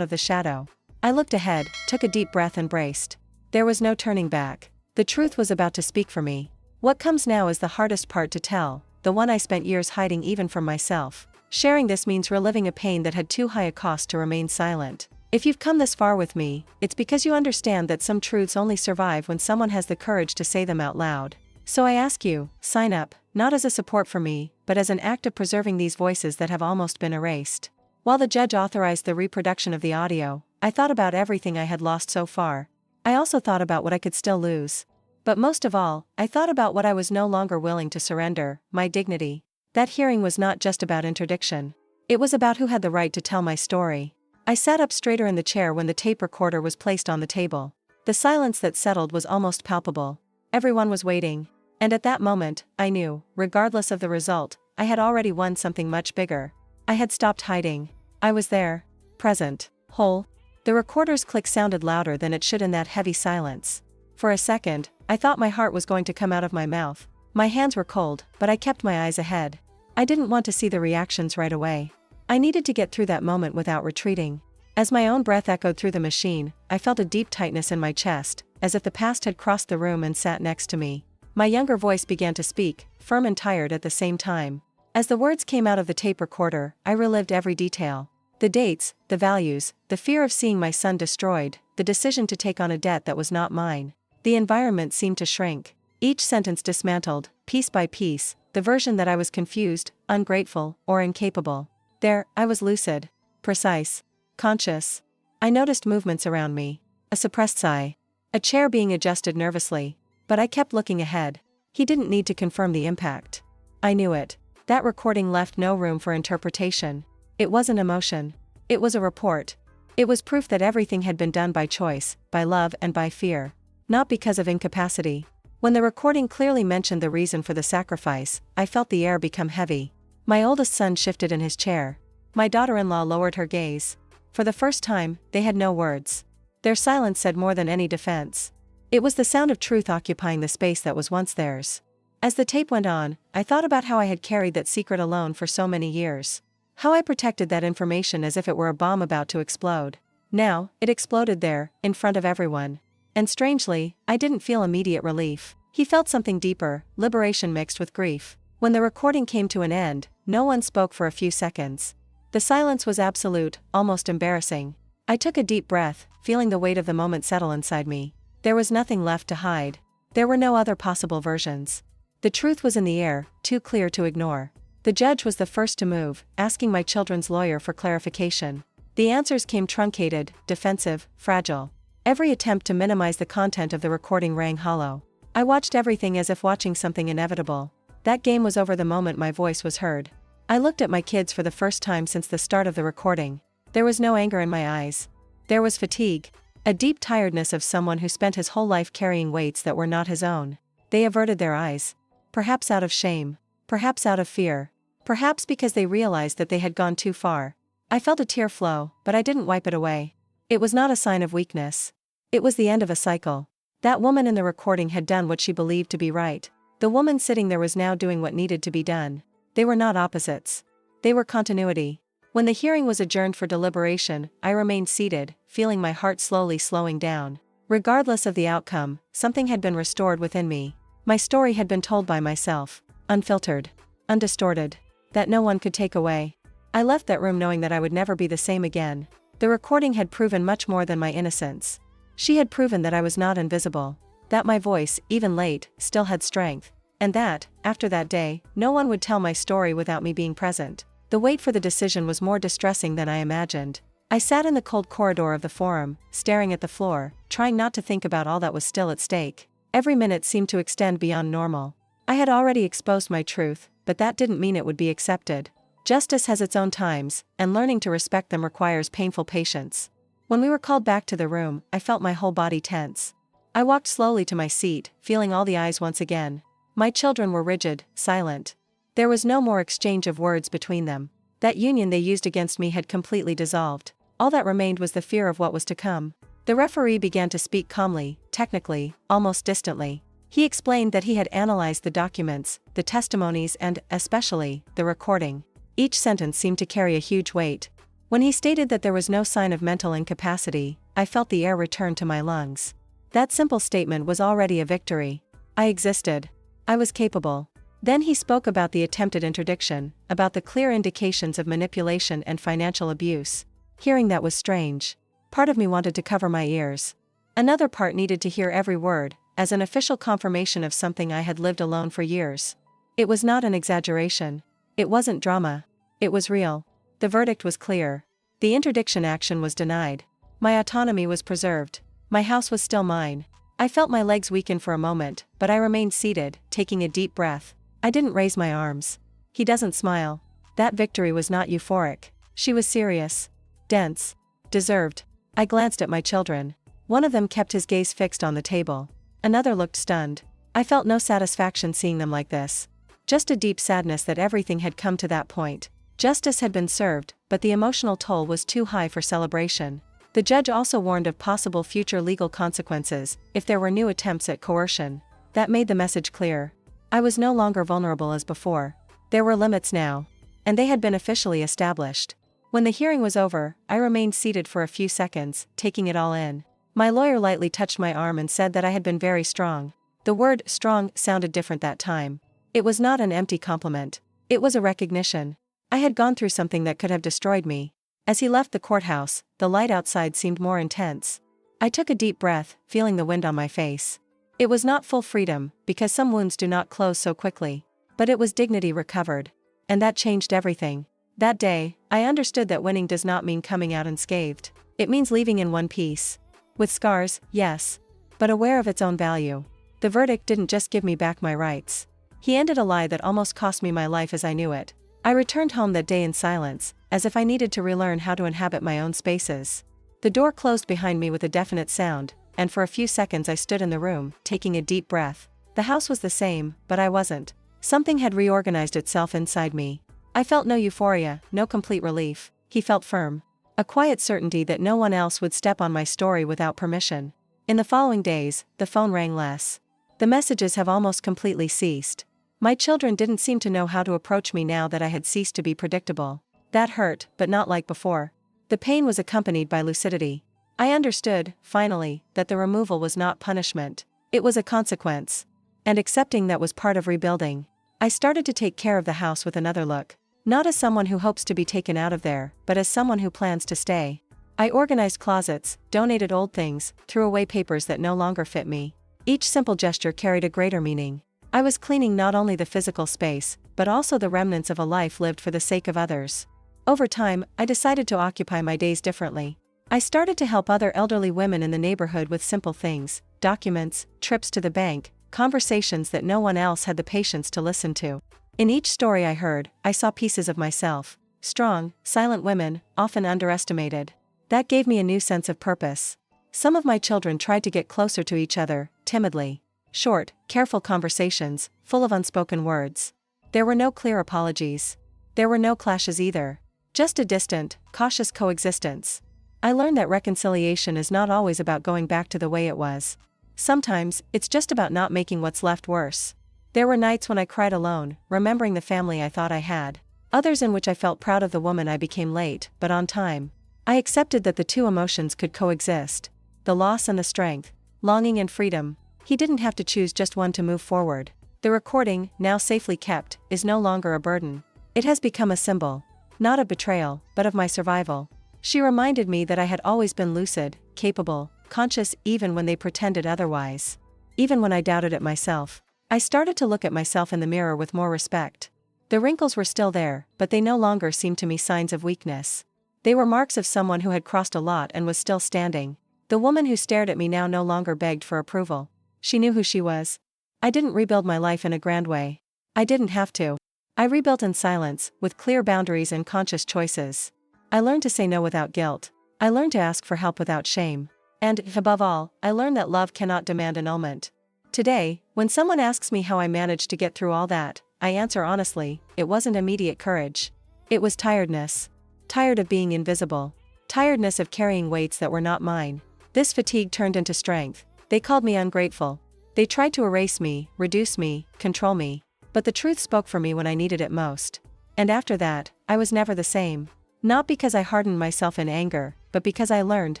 of the shadow. I looked ahead, took a deep breath and braced. There was no turning back. The truth was about to speak for me. What comes now is the hardest part to tell, the one I spent years hiding even from myself. Sharing this means reliving a pain that had too high a cost to remain silent. If you've come this far with me, it's because you understand that some truths only survive when someone has the courage to say them out loud. So I ask you, sign up, not as a support for me, but as an act of preserving these voices that have almost been erased. While the judge authorized the reproduction of the audio, I thought about everything I had lost so far. I also thought about what I could still lose. But most of all, I thought about what I was no longer willing to surrender, my dignity. That hearing was not just about interdiction. It was about who had the right to tell my story. I sat up straighter in the chair when the tape recorder was placed on the table. The silence that settled was almost palpable. Everyone was waiting. And at that moment, I knew, regardless of the result, I had already won something much bigger. I had stopped hiding. I was there. Present. Whole. The recorder's click sounded louder than it should in that heavy silence. For a second, I thought my heart was going to come out of my mouth. My hands were cold, but I kept my eyes ahead. I didn't want to see the reactions right away. I needed to get through that moment without retreating. As my own breath echoed through the machine, I felt a deep tightness in my chest, as if the past had crossed the room and sat next to me. My younger voice began to speak, firm and tired at the same time. As the words came out of the tape recorder, I relived every detail. The dates, the values, the fear of seeing my son destroyed, the decision to take on a debt that was not mine. The environment seemed to shrink. Each sentence dismantled, piece by piece, the version that I was confused, ungrateful, or incapable. There, I was lucid, precise, conscious. I noticed movements around me. A suppressed sigh. A chair being adjusted nervously. But I kept looking ahead. He didn't need to confirm the impact. I knew it. That recording left no room for interpretation. It wasn't emotion. It was a report. It was proof that everything had been done by choice, by love and by fear. Not because of incapacity. When the recording clearly mentioned the reason for the sacrifice, I felt the air become heavy. My oldest son shifted in his chair. My daughter-in-law lowered her gaze. For the first time, they had no words. Their silence said more than any defense. It was the sound of truth occupying the space that was once theirs. As the tape went on, I thought about how I had carried that secret alone for so many years. How I protected that information as if it were a bomb about to explode. Now, it exploded there, in front of everyone. And strangely, I didn't feel immediate relief. He felt something deeper, liberation mixed with grief. When the recording came to an end, no one spoke for a few seconds. The silence was absolute, almost embarrassing. I took a deep breath, feeling the weight of the moment settle inside me. There was nothing left to hide. There were no other possible versions. The truth was in the air, too clear to ignore. The judge was the first to move, asking my children's lawyer for clarification. The answers came truncated, defensive, fragile. Every attempt to minimize the content of the recording rang hollow. I watched everything as if watching something inevitable. That game was over the moment my voice was heard. I looked at my kids for the first time since the start of the recording. There was no anger in my eyes. There was fatigue. A deep tiredness of someone who spent his whole life carrying weights that were not his own. They averted their eyes. Perhaps out of shame. Perhaps out of fear. Perhaps because they realized that they had gone too far. I felt a tear flow, but I didn't wipe it away. It was not a sign of weakness. It was the end of a cycle. That woman in the recording had done what she believed to be right. The woman sitting there was now doing what needed to be done. They were not opposites. They were continuity. When the hearing was adjourned for deliberation, I remained seated, feeling my heart slowly slowing down. Regardless of the outcome, something had been restored within me. My story had been told by myself, unfiltered, undistorted, that no one could take away. I left that room knowing that I would never be the same again. The recording had proven much more than my innocence. She had proven that I was not invisible, that my voice, even late, still had strength, and that, after that day, no one would tell my story without me being present. The wait for the decision was more distressing than I imagined. I sat in the cold corridor of the forum, staring at the floor, trying not to think about all that was still at stake. Every minute seemed to extend beyond normal. I had already exposed my truth, but that didn't mean it would be accepted. Justice has its own times, and learning to respect them requires painful patience. When we were called back to the room, I felt my whole body tense. I walked slowly to my seat, feeling all the eyes once again. My children were rigid, silent. There was no more exchange of words between them. That union they used against me had completely dissolved. All that remained was the fear of what was to come. The referee began to speak calmly, technically, almost distantly. He explained that he had analyzed the documents, the testimonies and, especially, the recording. Each sentence seemed to carry a huge weight. When he stated that there was no sign of mental incapacity, I felt the air return to my lungs. That simple statement was already a victory. I existed. I was capable. Then he spoke about the attempted interdiction, about the clear indications of manipulation and financial abuse. Hearing that was strange. Part of me wanted to cover my ears. Another part needed to hear every word, as an official confirmation of something I had lived alone for years. It was not an exaggeration. It wasn't drama. It was real. The verdict was clear. The interdiction action was denied. My autonomy was preserved. My house was still mine. I felt my legs weaken for a moment, but I remained seated, taking a deep breath. I didn't raise my arms. He doesn't smile. That victory was not euphoric. She was serious. Dense. Deserved. I glanced at my children. One of them kept his gaze fixed on the table. Another looked stunned. I felt no satisfaction seeing them like this. Just a deep sadness that everything had come to that point. Justice had been served, but the emotional toll was too high for celebration. The judge also warned of possible future legal consequences if there were new attempts at coercion. That made the message clear. I was no longer vulnerable as before. There were limits now. And they had been officially established. When the hearing was over, I remained seated for a few seconds, taking it all in. My lawyer lightly touched my arm and said that I had been very strong. The word strong sounded different that time. It was not an empty compliment. It was a recognition. I had gone through something that could have destroyed me. As he left the courthouse, the light outside seemed more intense. I took a deep breath, feeling the wind on my face. It was not full freedom, because some wounds do not close so quickly. But it was dignity recovered. And that changed everything. That day, I understood that winning does not mean coming out unscathed. It means leaving in one piece. With scars, yes. But aware of its own value. The verdict didn't just give me back my rights. He ended a lie that almost cost me my life as I knew it. I returned home that day in silence, as if I needed to relearn how to inhabit my own spaces. The door closed behind me with a definite sound, and for a few seconds I stood in the room, taking a deep breath. The house was the same, but I wasn't. Something had reorganized itself inside me. I felt no euphoria, no complete relief. He felt firm. A quiet certainty that no one else would step on my story without permission. In the following days, the phone rang less. The messages have almost completely ceased. My children didn't seem to know how to approach me now that I had ceased to be predictable. That hurt, but not like before. The pain was accompanied by lucidity. I understood, finally, that the removal was not punishment. It was a consequence. And accepting that was part of rebuilding. I started to take care of the house with another look. Not as someone who hopes to be taken out of there, but as someone who plans to stay. I organized closets, donated old things, threw away papers that no longer fit me. Each simple gesture carried a greater meaning. I was cleaning not only the physical space, but also the remnants of a life lived for the sake of others. Over time, I decided to occupy my days differently. I started to help other elderly women in the neighborhood with simple things, documents, trips to the bank, conversations that no one else had the patience to listen to. In each story I heard, I saw pieces of myself. Strong, silent women, often underestimated. That gave me a new sense of purpose. Some of my children tried to get closer to each other, timidly. Short, careful conversations, full of unspoken words. There were no clear apologies. There were no clashes either. Just a distant, cautious coexistence. I learned that reconciliation is not always about going back to the way it was. Sometimes, it's just about not making what's left worse. There were nights when I cried alone, remembering the family I thought I had. Others in which I felt proud of the woman I became late, but on time. I accepted that the two emotions could coexist. The loss and the strength. Longing and freedom. He didn't have to choose just one to move forward. The recording, now safely kept, is no longer a burden. It has become a symbol. Not of betrayal, but of my survival. She reminded me that I had always been lucid, capable, conscious even when they pretended otherwise. Even when I doubted it myself. I started to look at myself in the mirror with more respect. The wrinkles were still there, but they no longer seemed to me signs of weakness. They were marks of someone who had crossed a lot and was still standing. The woman who stared at me now no longer begged for approval. She knew who she was. I didn't rebuild my life in a grand way. I didn't have to. I rebuilt in silence, with clear boundaries and conscious choices. I learned to say no without guilt. I learned to ask for help without shame. And, above all, I learned that love cannot demand annulment. Today, when someone asks me how I managed to get through all that, I answer honestly, it wasn't immediate courage. It was tiredness. Tired of being invisible. Tiredness of carrying weights that were not mine. This fatigue turned into strength. They called me ungrateful. They tried to erase me, reduce me, control me. But the truth spoke for me when I needed it most. And after that, I was never the same. Not because I hardened myself in anger, but because I learned,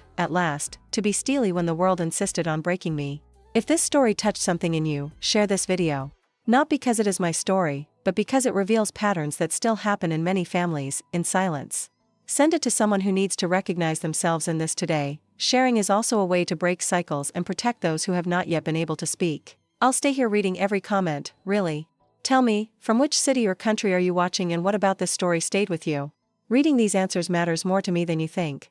at last, to be steely when the world insisted on breaking me. If this story touched something in you, share this video. Not because it is my story, but because it reveals patterns that still happen in many families, in silence. Send it to someone who needs to recognize themselves in this today. Sharing is also a way to break cycles and protect those who have not yet been able to speak. I'll stay here reading every comment, really. Tell me, from which city or country are you watching and what about this story stayed with you? Reading these answers matters more to me than you think.